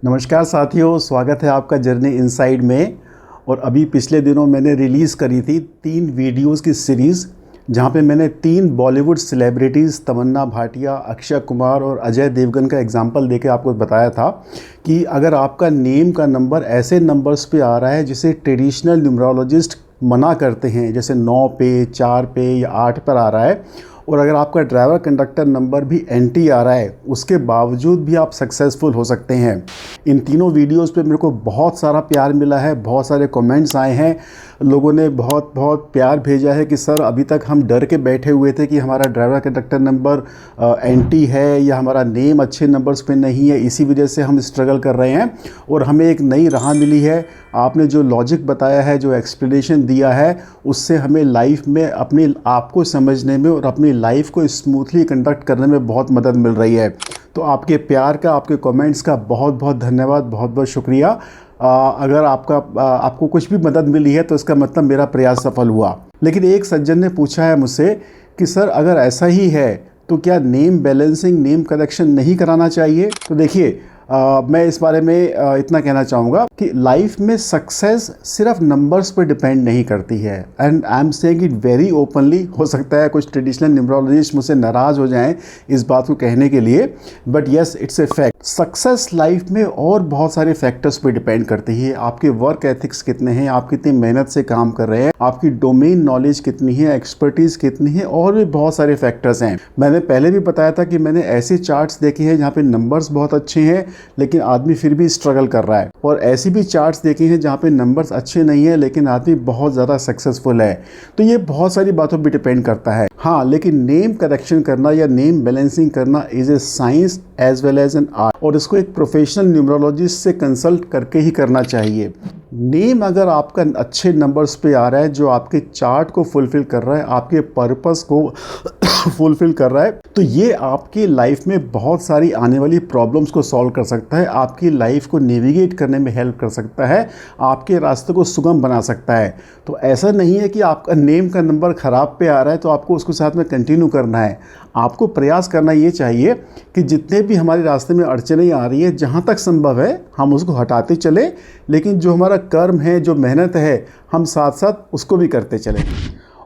नमस्कार साथियों, स्वागत है आपका जर्नी इनसाइड में। और अभी पिछले दिनों मैंने रिलीज़ करी थी 3 वीडियोस की सीरीज़, जहां पे मैंने 3 बॉलीवुड सेलिब्रिटीज़ तमन्ना भाटिया, अक्षय कुमार और अजय देवगन का एग्जाम्पल देके आपको बताया था कि अगर आपका नेम का नंबर ऐसे नंबर्स पे आ रहा है जिसे ट्रेडिशनल न्यूमरोलॉजिस्ट मना करते हैं, जैसे 9 पे, 4 पे या 8 पर आ रहा है, और अगर आपका ड्राइवर कंडक्टर नंबर भी एंटी आ रहा है, उसके बावजूद भी आप सक्सेसफुल हो सकते हैं। इन तीनों वीडियोस पे मेरे को बहुत सारा प्यार मिला है, बहुत सारे कमेंट्स आए हैं, लोगों ने बहुत बहुत प्यार भेजा है कि सर अभी तक हम डर के बैठे हुए थे कि हमारा ड्राइवर कंडक्टर नंबर एंटी है या हमारा नेम अच्छे नंबर्स पे नहीं है, इसी वजह से हम स्ट्रगल कर रहे हैं और हमें एक नई राह मिली है। आपने जो लॉजिक बताया है, जो एक्सप्लेनेशन दिया है, उससे हमें लाइफ में अपने आप को समझने में और अपनी लाइफ को स्मूथली कंडक्ट करने में बहुत मदद मिल रही है। तो आपके प्यार का, आपके कमेंट्स का बहुत बहुत धन्यवाद, बहुत बहुत शुक्रिया। अगर आपको कुछ भी मदद मिली है तो इसका मतलब मेरा प्रयास सफल हुआ। लेकिन एक सज्जन ने पूछा है मुझसे कि सर अगर ऐसा ही है तो क्या नेम बैलेंसिंग, नेम करेक्शन नहीं कराना चाहिए? तो देखिए, मैं इस बारे में इतना कहना चाहूँगा कि लाइफ में सक्सेस सिर्फ नंबर्स पर डिपेंड नहीं करती है। And I am saying it very openly. हो सकता है कुछ ट्रेडिशनल न्यूमरोलॉजिस्ट मुझसे नाराज़ हो जाएं इस बात को कहने के लिए, but yes, it's a fact. Success life में और बहुत सारे फैक्टर्स पर डिपेंड करती है। आपके वर्क एथिक्स कितने हैं, आप कितनी मेहनत से काम कर रहे हैं, आपकी डोमेन नॉलेज कितनी है, एक्सपर्टीज़ कितनी है, और भी बहुत सारे फैक्टर्स हैं। मैंने पहले भी बताया था कि मैंने ऐसे चार्ट्स देखे हैं जहाँ पे नंबर्स बहुत अच्छे हैं लेकिन आदमी फिर भी स्ट्रगल कर रहा है, और ऐसी भी चार्ट्स देखे हैं जहाँ पे नंबर्स अच्छे नहीं है लेकिन आदमी बहुत ज़्यादा सक्सेसफुल है। तो ये बहुत सारी बातों पे डिपेंड करता है। हाँ, लेकिन नेम करेक्शन करना या नेम बैलेंसिंग करना is a science as well as an art, और इसको एक प्रोफेशनल न्यूमरोलॉजिस्ट से कंसल्ट करके ही करना चाहिए। नेम अगर आपका अच्छे नंबर्स पे आ रहा है, जो आपके चार्ट को फुलफिल कर रहा है, आपके पर्पस को फुलफिल कर रहा है, तो ये आपकी लाइफ में बहुत सारी आने वाली प्रॉब्लम्स को सॉल्व कर सकता है, आपकी लाइफ को नेविगेट करने में हेल्प कर सकता है, आपके रास्ते को सुगम बना सकता है। तो ऐसा नहीं है कि आपका नेम का नंबर ख़राब पे आ रहा है तो आपको उसके साथ में कंटिन्यू करना है। आपको प्रयास करना ये चाहिए कि जितने भी हमारे रास्ते में अड़चनें आ रही है, जहाँ तक संभव है हम उसको हटाते चलें, लेकिन जो हमारा कर्म है, जो मेहनत है, हम साथ साथ उसको भी करते चलें।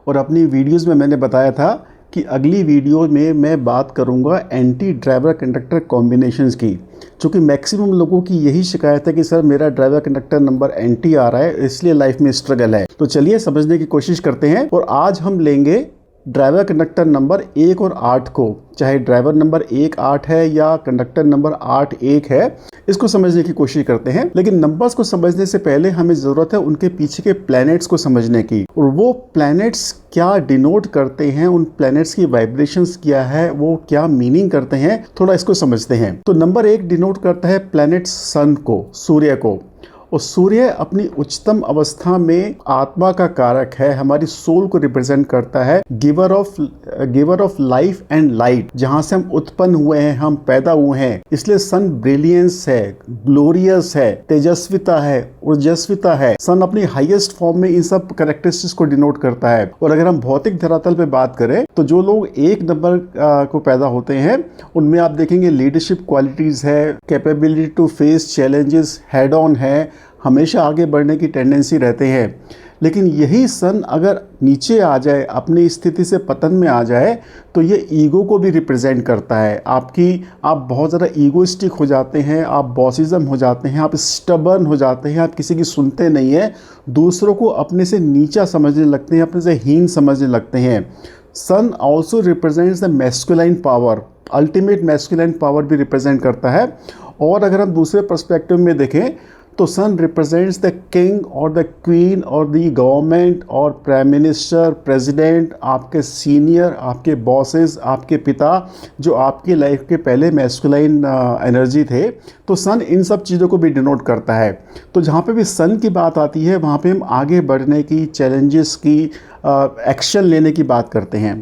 और अपनी वीडियोज़ में मैंने बताया था कि अगली वीडियो में मैं बात करूंगा एंटी ड्राइवर कंडक्टर कॉम्बिनेशंस की, क्योंकि मैक्सिमम लोगों की यही शिकायत है कि सर मेरा ड्राइवर कंडक्टर नंबर एंटी आ रहा है, इसलिए लाइफ में स्ट्रगल है। तो चलिए समझने की कोशिश करते हैं। और आज हम लेंगे ड्राइवर कंडक्टर नंबर 1 और 8 को, चाहे ड्राइवर नंबर 1 8 है या कंडक्टर नंबर 8 1 है, इसको समझने की कोशिश करते हैं। लेकिन नंबर्स को समझने से पहले हमें ज़रूरत है उनके पीछे के प्लैनेट्स को समझने की, और वो प्लैनेट्स क्या डिनोट करते हैं, उन प्लैनेट्स की वाइब्रेशंस क्या है, वो क्या मीनिंग करते हैं, थोड़ा इसको समझते हैं। तो नंबर 1 डिनोट करता है प्लैनेट सन को, सूर्य को। और सूर्य अपनी उच्चतम अवस्था में आत्मा का कारक है, हमारी सोल को रिप्रेजेंट करता है, giver of life and light, जहां से हम उत्पन्न हुए हैं, हम पैदा हुए हैं। इसलिए सन ब्रिलियंस है, ग्लोरियस है, तेजस्विता है, ऊर्जस्विता है। सन अपनी हाईएस्ट फॉर्म में इन सब कैरेक्टरिस्टिक्स को डिनोट करता है। और अगर हम भौतिक धरातल पे बात करें तो जो लोग 1 नंबर को पैदा होते हैं उनमें आप देखेंगे लीडरशिप क्वालिटीज है, capability to face challenges head on है, हमेशा आगे बढ़ने की टेंडेंसी रहते हैं। लेकिन यही सन अगर नीचे आ जाए, अपनी स्थिति से पतन में आ जाए, तो ये ईगो को भी रिप्रेजेंट करता है। आप बहुत ज़्यादा ईगोइस्टिक हो जाते हैं, आप बॉसिज्म हो जाते हैं, आप स्टबर्न हो जाते हैं, आप किसी की सुनते नहीं हैं, दूसरों को अपने से नीचा समझने लगते हैं, अपने से हीन समझने लगते हैं। Sun also represents the masculine power, ultimate masculine power भी रिप्रेजेंट करता है। और अगर हम दूसरे पर्सपेक्टिव में देखें तो सन रिप्रेजेंट्स द किंग और द क्वीन और द गवर्नमेंट और प्राइम मिनिस्टर, प्रेसिडेंट, आपके सीनियर, आपके बॉसेस, आपके पिता, जो आपकी लाइफ के पहले मैस्कुलाइन एनर्जी थे। तो सन इन सब चीज़ों को भी डिनोट करता है। तो जहाँ पे भी सन की बात आती है वहाँ पे हम आगे बढ़ने की, चैलेंजेस की, एक्शन लेने की बात करते हैं।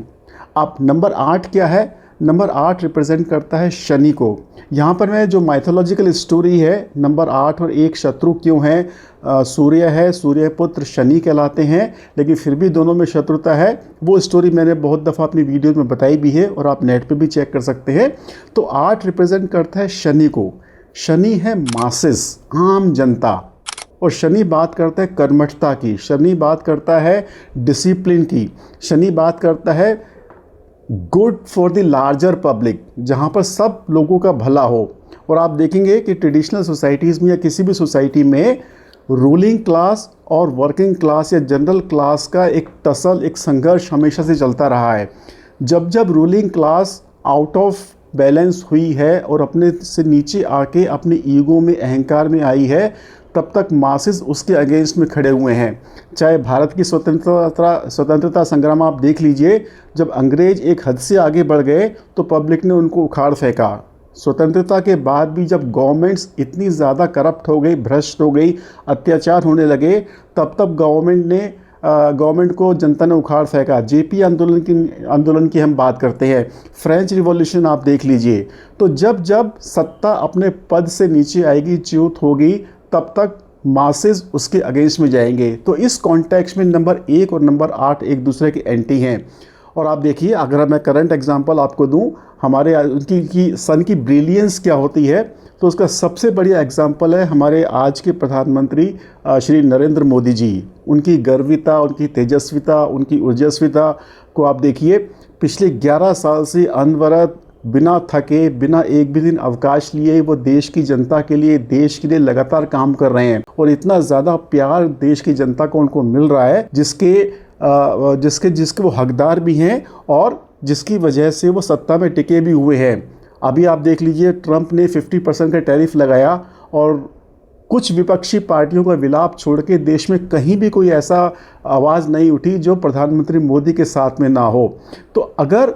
अब नंबर 8 क्या है? नंबर 8 रिप्रेजेंट करता है शनि को। यहाँ पर मैं जो माइथोलॉजिकल स्टोरी है, नंबर 8 और 1 शत्रु क्यों हैं? सूर्य है, सूर्य पुत्र शनि कहलाते हैं, लेकिन फिर भी दोनों में शत्रुता है। वो स्टोरी मैंने बहुत दफ़ा अपनी वीडियो में बताई भी है और आप नेट पे भी चेक कर सकते हैं। तो 8 रिप्रेजेंट करता है शनि को। शनि है मासेस, आम जनता, और शनि बात करता है कर्मठता की, शनि बात करता है डिसिप्लिन की, शनि बात करता है good for the larger public, जहाँ पर सब लोगों का भला हो। और आप देखेंगे कि ट्रेडिशनल सोसाइटीज़ में या किसी भी सोसाइटी में रूलिंग क्लास और वर्किंग क्लास या जनरल क्लास का एक टसल, एक संघर्ष हमेशा से चलता रहा है। जब जब ruling class out of balance हुई है और अपने से नीचे आके अपने ईगो में, अहंकार में आई है, तब तक मासेस उसके अगेंस्ट में खड़े हुए हैं। चाहे भारत की स्वतंत्रता संग्राम आप देख लीजिए, जब अंग्रेज एक हद से आगे बढ़ गए तो पब्लिक ने उनको उखाड़ फेंका। स्वतंत्रता के बाद भी जब गवर्नमेंट्स इतनी ज़्यादा करप्ट हो गई, भ्रष्ट हो गई, अत्याचार होने लगे, तब गवर्नमेंट को जनता ने उखाड़ फेंका। जेपी आंदोलन की हम बात करते हैं, फ्रेंच रिवॉल्यूशन आप देख लीजिए। तो जब जब सत्ता अपने पद से नीचे आएगी, च्युत होगी, तब तक मासेस उसके अगेंस्ट में जाएंगे। तो इस कॉन्टेक्स्ट में नंबर 1 और नंबर 8 एक दूसरे के एंटी हैं। और आप देखिए, अगर मैं करंट एग्जांपल आपको दूं, हमारे उनकी सन की ब्रिलियंस क्या होती है, तो उसका सबसे बढ़िया एग्जांपल है हमारे आज के प्रधानमंत्री श्री नरेंद्र मोदी जी। उनकी गर्विता, उनकी तेजस्विता, उनकी ऊर्जस्विता को आप देखिए। पिछले 11 साल से अनवरत, बिना थके, बिना एक भी दिन अवकाश लिए वो देश की जनता के लिए, देश के लिए लगातार काम कर रहे हैं। और इतना ज़्यादा प्यार देश की जनता को उनको मिल रहा है, जिसके वो हकदार भी हैं और जिसकी वजह से वो सत्ता में टिके भी हुए हैं। अभी आप देख लीजिए, ट्रंप ने 50% का टैरिफ लगाया और कुछ विपक्षी पार्टियों का विलाप छोड़ के देश में कहीं भी कोई ऐसा आवाज़ नहीं उठी जो प्रधानमंत्री मोदी के साथ में ना हो। तो अगर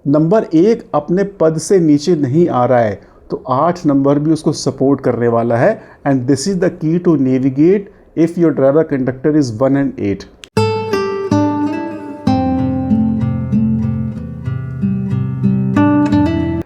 नंबर 1 अपने पद से नीचे नहीं आ रहा है, तो 8 नंबर भी उसको सपोर्ट करने वाला है। And this is the key to navigate if your driver conductor is 1 and 8।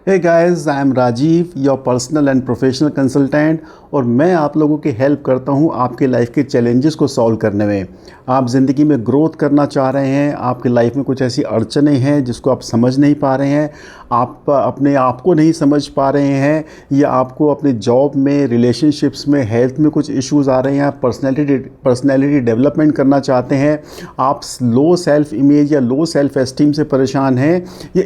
Hey guys, I am Rajeev, your personal and professional consultant, और मैं आप लोगों की हेल्प करता हूं आपके लाइफ के चैलेंजेस को सॉल्व करने में। आप ज़िंदगी में ग्रोथ करना चाह रहे हैं, आपके लाइफ में कुछ ऐसी अड़चनें हैं जिसको आप समझ नहीं पा रहे हैं, आप अपने आप को नहीं समझ पा रहे हैं, या आपको अपने जॉब में, रिलेशनशिप्स में, हेल्थ में कुछ इश्यूज़ आ रहे हैं, आप पर्सनैलिटी डेवलपमेंट करना चाहते हैं, आप लो सेल्फ इमेज या लो सेल्फ एस्टीम से परेशान हैं, या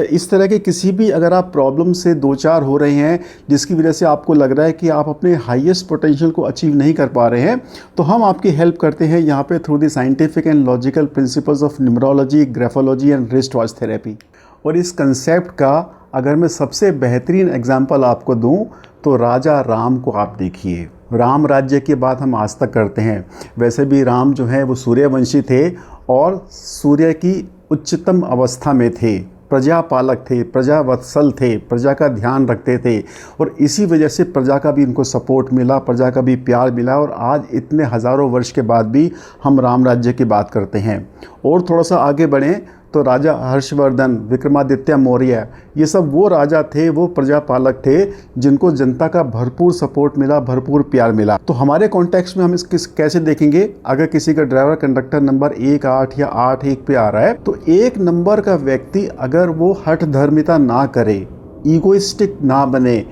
इस तरह के किसी भी अगर आप प्रॉब्लम से दो चार हो रहे हैं जिसकी वजह से आपको लग रहा है कि आप अपने हाईएस्ट पोटेंशियल को अचीव नहीं कर पा रहे हैं, तो हम आपकी हेल्प करते हैं यहाँ पे through the scientific and logical principles of numerology, graphology and wrist watch therapy. और इस कंसेप्ट का अगर मैं सबसे बेहतरीन एग्जाम्पल आपको दूँ तो राजा राम को आप देखिए। राम राज्य की बात हम आज तक करते हैं, वैसे भी राम जो है वो सूर्यवंशी थे और सूर्य की उच्चतम अवस्था में थे, प्रजापालक थे, प्रजावत्सल थे, प्रजा का ध्यान रखते थे, और इसी वजह से प्रजा का भी उनको सपोर्ट मिला, प्रजा का भी प्यार मिला, और आज इतने हज़ारों वर्ष के बाद भी हम राम राज्य की बात करते हैं। और थोड़ा सा आगे बढ़ें तो राजा हर्षवर्धन, विक्रमादित्य मौर्य, ये सब वो राजा थे, वो प्रजापालक थे जिनको जनता का भरपूर सपोर्ट मिला, भरपूर प्यार मिला। तो हमारे कॉन्टेक्स्ट में हम कैसे देखेंगे, अगर किसी का ड्राइवर कंडक्टर नंबर 1 8 या 8 1 पे आ रहा है, तो 1 नंबर का व्यक्ति अगर वो हठ धर्मिता ना करे, ईगोइस्टिक ना बने,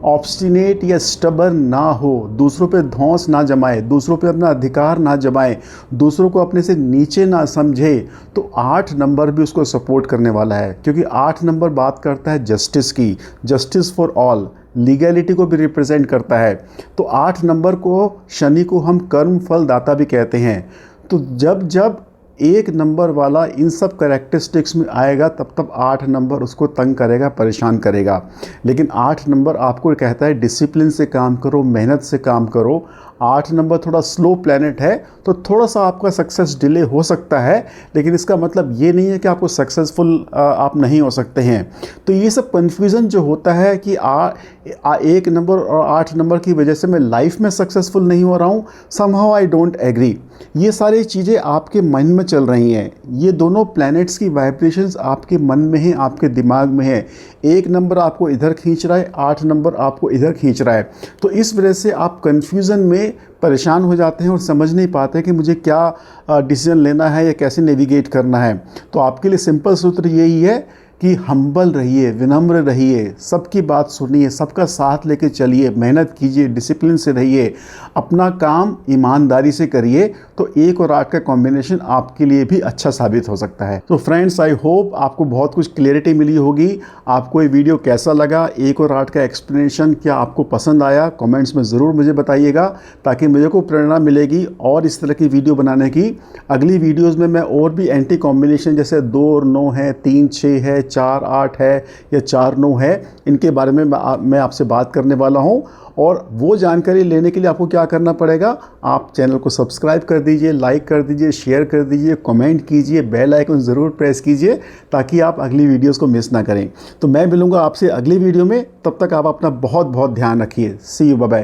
ऑब्स्टिनेट या स्टबर्न ना हो, दूसरों पे धौंस ना जमाए, दूसरों पे अपना अधिकार ना जमाए, दूसरों को अपने से नीचे ना समझे, तो 8 नंबर भी उसको सपोर्ट करने वाला है। क्योंकि 8 नंबर बात करता है जस्टिस की, जस्टिस फॉर ऑल, लीगैलिटी को भी रिप्रेजेंट करता है। तो 8 नंबर को, शनि को हम कर्म फल दाता भी कहते हैं। तो जब जब 1 नंबर वाला इन सब करेक्टरिस्टिक्स में आएगा, तब तब 8 नंबर उसको तंग करेगा, परेशान करेगा। लेकिन 8 नंबर आपको कहता है डिसिप्लिन से काम करो, मेहनत से काम करो। 8 नंबर थोड़ा स्लो प्लैनेट है, तो थोड़ा सा आपका सक्सेस डिले हो सकता है, लेकिन इसका मतलब ये नहीं है कि आपको सक्सेसफुल आप नहीं हो सकते हैं। तो ये सब कन्फ्यूज़न जो होता है कि 1 नंबर और 8 नंबर की वजह से मैं लाइफ में सक्सेसफुल नहीं हो रहा हूँ, समहाउ आई डोंट एग्री, ये सारी चीज़ें आपके मन में चल रही हैं। ये दोनों प्लैनेट्स की वाइब्रेशंस आपके मन में हैं, आपके दिमाग में है। 1 नंबर आपको इधर खींच रहा है, 8 नंबर आपको इधर खींच रहा है। तो इस वजह से आप कन्फ्यूज़न में परेशान हो जाते हैं और समझ नहीं पाते कि मुझे क्या डिसीजन लेना है या कैसे नेविगेट करना है। तो आपके लिए सिंपल सूत्र यही है कि हम्बल रहिए, विनम्र रहिए, सबकी बात सुनिए, सबका साथ लेके चलिए, मेहनत कीजिए, डिसिप्लिन से रहिए, अपना काम ईमानदारी से करिए, तो 1 और 8 का कॉम्बिनेशन आपके लिए भी अच्छा साबित हो सकता है। तो फ्रेंड्स, आई होप आपको बहुत कुछ क्लैरिटी मिली होगी। आपको ये वीडियो कैसा लगा, 1 और 8 का एक्सप्लेनेशन क्या आपको पसंद आया, कमेंट्स में ज़रूर मुझे बताइएगा, ताकि मुझे को प्रेरणा मिलेगी और इस तरह की वीडियो बनाने की। अगली वीडियोस में मैं और भी एंटी कॉम्बिनेशन जैसे 2 और 9 है, 3 6 है, 4 8 है या 4 9 है, इनके बारे में मैं आपसे बात करने वाला हूं। और वो जानकारी लेने के लिए आपको क्या करना पड़ेगा, आप चैनल को सब्सक्राइब कर दीजिए, लाइक कर दीजिए, शेयर कर दीजिए, कमेंट कीजिए, बेल आइकन ज़रूर प्रेस कीजिए, ताकि आप अगली वीडियोस को मिस ना करें। तो मैं मिलूँगा आपसे अगली वीडियो में, तब तक आप अपना बहुत बहुत ध्यान रखिए। सी यू, बाय बाय।